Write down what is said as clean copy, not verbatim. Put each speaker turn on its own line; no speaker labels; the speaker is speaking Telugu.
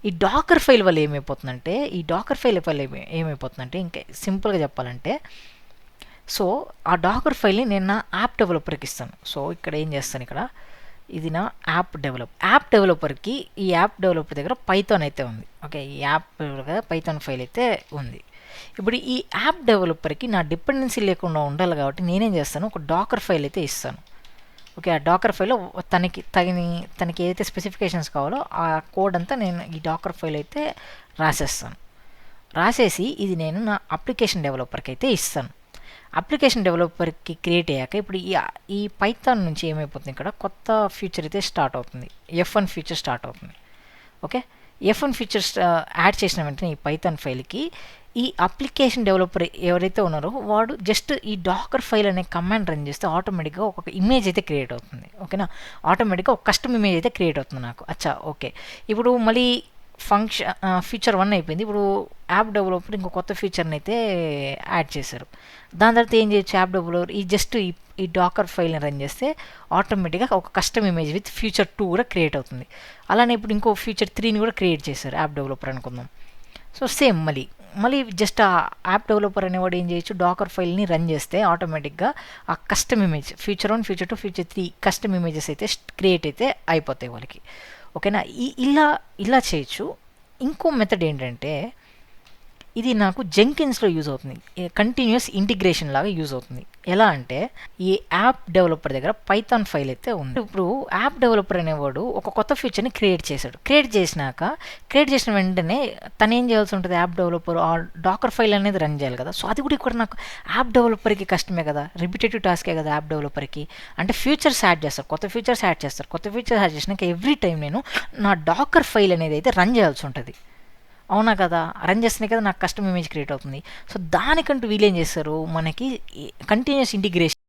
ఈ డాకర్ ఫైల్ వల్ల ఏమైపోతుందంటే ఇంకా సింపుల్గా చెప్పాలంటే, సో ఆ డాకర్ ఫైల్ని నేను నా యాప్ డెవలపర్కి ఇస్తాను. సో ఇక్కడ ఏం చేస్తాను, ఇక్కడ ఇది నా యాప్ డెవలపర్కి ఈ యాప్ డెవలపర్ దగ్గర పైథాన్ అయితే ఉంది. ఓకే, ఈ యాప్ పైథాన్ ఫైల్ అయితే ఉంది. ఇప్పుడు ఈ యాప్ డెవలపర్కి నా డిపెండెన్సీ లేకుండా ఉండాలి కాబట్టి నేనేం చేస్తాను, ఒక డాకర్ ఫైల్ అయితే ఇస్తాను. ఓకే, ఆ డాకర్ ఫైల్లో తనకి ఏదైతే స్పెసిఫికేషన్స్ కావాలో ఆ కోడ్ అంతా నేను ఈ డాకర్ ఫైల్ అయితే రాసేసి ఇది నేను నా అప్లికేషన్ డెవలపర్కి అయితే ఇస్తాను. అప్లికేషన్ డెవలపర్కి క్రియేట్ అయ్యాక ఇప్పుడు ఈ పైథాన్ నుంచి ఏమైపోతుంది, ఇక్కడ కొత్త ఫీచర్ అయితే స్టార్ట్ అవుతుంది, F1 ఫీచర్ స్టార్ట్ అవుతుంది. ఓకే, F1 ఫీచర్స్ యాడ్ చేసిన వెంటనే ఈ పైథాన్ ఫైల్కి ఈ అప్లికేషన్ డెవలపర్ ఎవరైతే ఉన్నారో వాడు జస్ట్ ఈ డాకర్ ఫైల్ అనే కమాండ్ రన్ చేస్తే ఆటోమేటిక్గా ఒక ఇమేజ్ అయితే క్రియేట్ అవుతుంది. ఓకేనా, ఆటోమేటిక్గా ఒక కస్టమ్ ఇమేజ్ అయితే క్రియేట్ అవుతుంది నాకు. అచ్చా, ఓకే. ఇప్పుడు మళ్ళీ ఫీచర్ 1 అయిపోయింది. ఇప్పుడు యాప్ డెవలపర్ ఇంకో కొత్త ఫీచర్ని అయితే యాడ్ చేశారు. దాని తర్వాత ఏం చేయొచ్చు, యాప్ డెవలపర్ ఈ డాకర్ ఫైల్ని రన్ చేస్తే ఆటోమేటిక్గా ఒక కస్టమ్ ఇమేజ్ విత్ ఫీచర్ 2 కూడా క్రియేట్ అవుతుంది. అలానే ఇప్పుడు ఇంకో ఫీచర్ 3ని కూడా క్రియేట్ చేశారు యాప్ డెవలపర్ అనుకుందాం. సో సేమ్ మళ్ళీ జస్ట్ ఆ యాప్ డెవలపర్ అనేవాడు ఏం చేయొచ్చు, డాకర్ ఫైల్ని రన్ చేస్తే ఆటోమేటిక్గా ఆ custom image feature 1, feature 2, feature 3 custom images అయితే క్రియేట్ అయితే అయిపోతాయి వాళ్ళకి. ఓకేనా, ఇలా చేయొచ్చు. ఇంకో మెథడ్ ఏంటంటే, ఇది నాకు జెంకిన్స్లో యూజ్ అవుతుంది, కంటిన్యూస్ ఇంటిగ్రేషన్ లాగా యూజ్ అవుతుంది. ఎలా అంటే, ఈ యాప్ డెవలపర్ దగ్గర పైథాన్ ఫైల్ అయితే ఉంది. ఇప్పుడు యాప్ డెవలపర్ అనేవాడు ఒక కొత్త ఫీచర్ని క్రియేట్ చేసిన వెంటనే తను ఏం చేయాల్సి ఉంటుంది, యాప్ డెవలపర్ ఆ డాకర్ ఫైల్ అనేది రన్ చేయాలి కదా. సో అది కూడా ఇక్కడ నాకు యాప్ డెవలపర్కి కష్టమే కదా, రిపిటేటివ్ టాస్కే కదా యాప్ డెవలపర్కి. అంటే కొత్త ఫీచర్స్ యాడ్ చేసినాక ఎవ్రీ టైం నేను నా డాకర్ ఫైల్ అనేది అయితే రన్ చేయాల్సి ఉంటుంది. అవునా కదా, రన్ చేస్తేనే కదా నాకు కస్టమ్ ఇమేజ్ క్రియేట్ అవుతుంది. సో దానికంటూ వీళ్ళు ఏం చేస్తారు, మనకి కంటిన్యూస్ ఇంటిగ్రేషన్